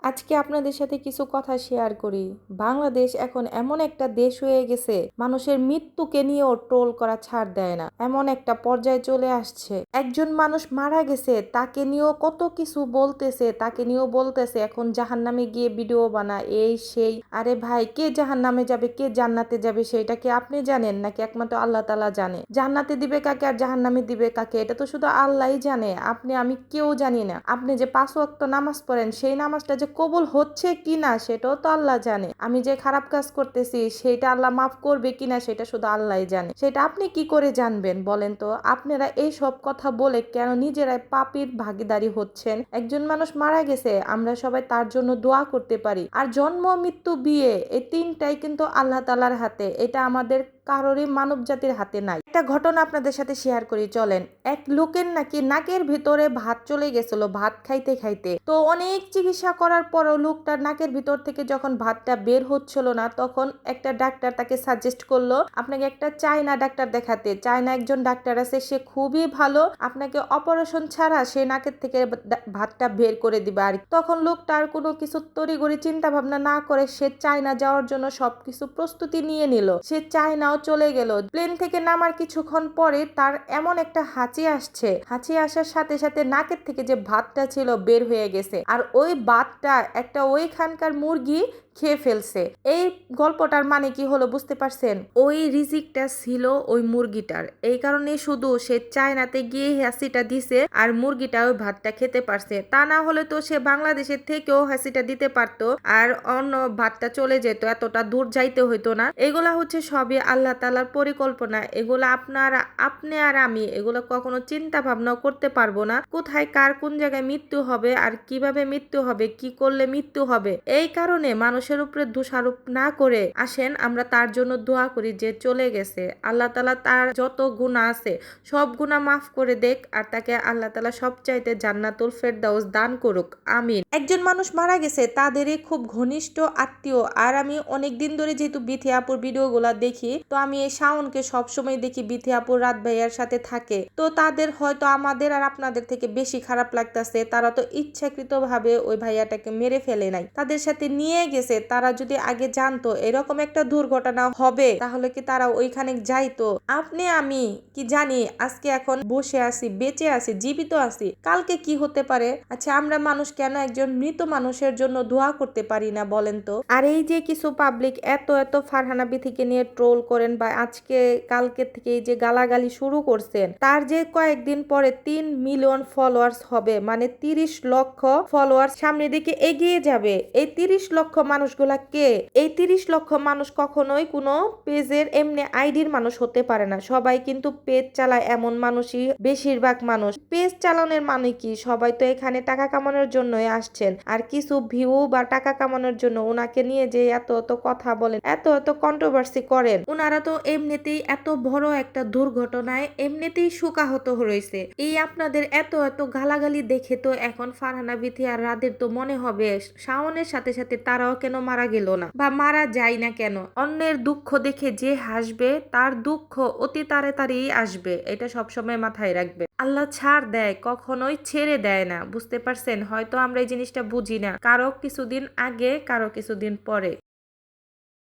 আজকে আপনাদের সাথে কিছু কথা শেয়ার করি। বাংলাদেশ এখন এমন একটা দেশ হয়ে গেছে, মানুষের মৃত্যুকে নিয়েও ট্রোল করা ছাড় দেয় না। এমন একটা পর্যায়ে চলে আসছে, একজন মানুষ মারা গেছে তাকে নিয়েও কত কিছু বলতেছে, তাকে নিয়েও বলতেছে এখন জাহান্নামে গিয়ে ভিডিও বানা, এই সেই। আরে ভাই, কে জাহান্নামে যাবে কে জান্নাতে যাবে সেটা কি আপনি জানেন নাকি একমাত্র আল্লাহ তাআলা জানে? জান্নাতে দিবে কাকে আর জাহান্নামে দিবে কাকে এটা তো শুধু আল্লাহই জানে, আপনি আমি কেউ জানি না। আপনি যে 5 ওয়াক্ত নামাজ পড়েন সেই নামাজটা যে কবুল হচ্ছে কিনা সেটাও তো আল্লাহ জানে। আমি যে খারাপ কাজ করতেছি সেটা আল্লাহ মাফ করবে কিনা সেটা শুধু আল্লাহই জানে। সেটা আপনি কি করে জানবেন বলেন তো? আপনারা এই সব কথা বলে কেন নিজেরাই পাপীর ভাগীদারি হচ্ছেন? একজন মানুষ মারা গেছে, আমরা সবাই তার জন্য দোয়া করতে পারি। আর জন্ম, মৃত্যু, বিয়ে, এই তিনটাই কিন্তু আল্লাহ তাআলার হাতে, এটা আমাদের কারোরই মানব জাতির হাতে নাই। একটা ঘটনা আপনাদের সাথে শেয়ার করি চলেন। এক লোকের নাকি নাকের ভিতরে ভাত চলে গেছিল ভাত খাইতে খাইতে। তো অনেক চিকিৎসা করার পরও লোকটার নাকের ভিতর থেকে যখন ভাতটা বের হচ্ছিল না, তখন একটা ডাক্তার তাকে সাজেস্ট করলো আপনাকে একটা চায়না ডাক্তার দেখাতে। চায়না একজন ডাক্তার আছে, সে খুবই ভালো, আপনাকে অপারেশন ছাড়া সে নাকের থেকে ভাতটা বের করে দিবে। আর তখন লোকটা আর কোনো কিছু তড়িঘড়ি চিন্তা ভাবনা না করে সে চায়না যাওয়ার জন্য সবকিছু প্রস্তুতি নিয়ে নিল। সে চায়নাও চলে গেল। প্লেন থেকে নামার কিছুক্ষণ পরে তার এমন একটা হাঁচি আসছে, হাঁচি আসার সাথে সাথে নাকের থেকে যে ভাতটা ছিল বের হয়ে গেছে, আর ওই ভাতটা একটা ওইখানকার মুরগি খেয়ে ফেলছে। এই গল্পটার মানে কি হলো বুঝতে পারছেন? ওই রিজিকটা ছিল ওই মুরগিটার, এই কারণে শুধু সে চায়নাতে গিয়ে হাসিটা দিছে আর মুরগিটা ওই ভাতটা খেতে পারছে। তা না হলে তো সে বাংলাদেশের থেকেও হাসিটা দিতে পারতো আর অন্য ভাতটা চলে যেত, এতটা দূর যাইতে হইতো না। এগুলা হচ্ছে সবই আল্লাহ তাআলার পরিকল্পনা। এগুলা আপনি আর আমি এগুলো কখনো চিন্তা ভাবনাও করতে পারবো না, কোথায় কার কোন জায়গায় মৃত্যু হবে আর কিভাবে মৃত্যু হবে, কি করলে মৃত্যু হবে। এই কারণে মানুষের উপরে দোষারোপ না করে আসেন আমরা তার জন্য দোয়া করি যে চলে গেছে, আল্লাহ তাআলা তার যত গুনাহ আছে সব গুনাহ মাফ করে দেখ আর তাকে আল্লাহ তাআলা সবচাইতে জান্নাতুল ফেরদাউস দান করুক, আমিন। একজন মানুষ মারা গেছে তাদেরই খুব ঘনিষ্ঠ আত্মীয়। আর আমি অনেক দিন ধরে যেহেতু বিথি আপুর ভিডিওগুলা দেখি, তো আমি এই শাওনকে সবসময় দেখি বিথি আপুর রাত ভাইয়ার সাথে থাকে। তো তাদের হয়তো আমাদের আর আপনাদের থেকে বেশি খারাপ লাগতেছে, তারা তো ইচ্ছাকৃত ভাবে ওই ভাইয়াটাকে মেরে ফেলে নাই, তাদের সাথে নিয়ে গেছে। তারা যদি আগে জানতো এরকম একটা দুর্ঘটনা হবে তাহলে কি তারা ওইখানে যাইতো? আপনি আমি কি জানি আজকে এখন বসে আছি, বেঁচে আছি, জীবিত আছি, কালকে কি হতে পারে? আচ্ছা, আমরা মানুষ কেন একজন মৃত মানুষের জন্য দোয়া করতে পারি না বলেন তো? আর এই যে কিছু পাবলিক এত এত ফারহানা বিথিকে নিয়ে ট্রোল করেন বা আজকে কালকে থেকে এই যে গালাগালি শুরু করছেন, তার যে কয়েকদিন পরে 3 মিলিয়ন ফলোয়ার্স হবে, মানে 30 লক্ষ ফলোয়ার্স সামনের দিকে এগিয়ে যাবে। এই 30 লক্ষ মানুষগুলা কে? এই 30 লক্ষ মানুষ কখনোই কোনো পেজের এমনি আইডির মানুষ হতে পারে না। সবাই কিন্তু পেজ চালায় এমন মানুষই বেশিরভাগ মানুষ। পেজ চালানোর মানে কি? সবাই তো এখানে টাকা কামানোর জন্যই আসছেন, আর কিছু ভিউ বা টাকা কামানোর জন্য ওনাকে নিয়ে যে এত এত কথা বলেন, এত এত কন্ট্রোভার্সি করেন। ওনারা তো এমনিতেই এত বড় একটা দুর্ঘটনায় এমনিতেই শোকাহত হয়েছে। এই আপনাদের এত এত গালাগালি দেখে তো এখন ফারহানা বিথি আর রাদের তো মনে হবে শাওনের সাথে সাথে তারাও কেন মারা গেল না বা মারা যায় না কেন। অন্যের দুঃখ দেখে যে হাসবে তার দুঃখ অতি তাড়াতাড়ি আসবে, এটা সবসময় মাথায় রাখবে। আল্লাহ ছাড় দেয়, কখনোই ছেড়ে দেয় না, বুঝতে পারছেন? হয়তো আমরা এই জিনিসটা বুঝি না, কারো কিছুদিন আগে কারো কিছুদিন পরে।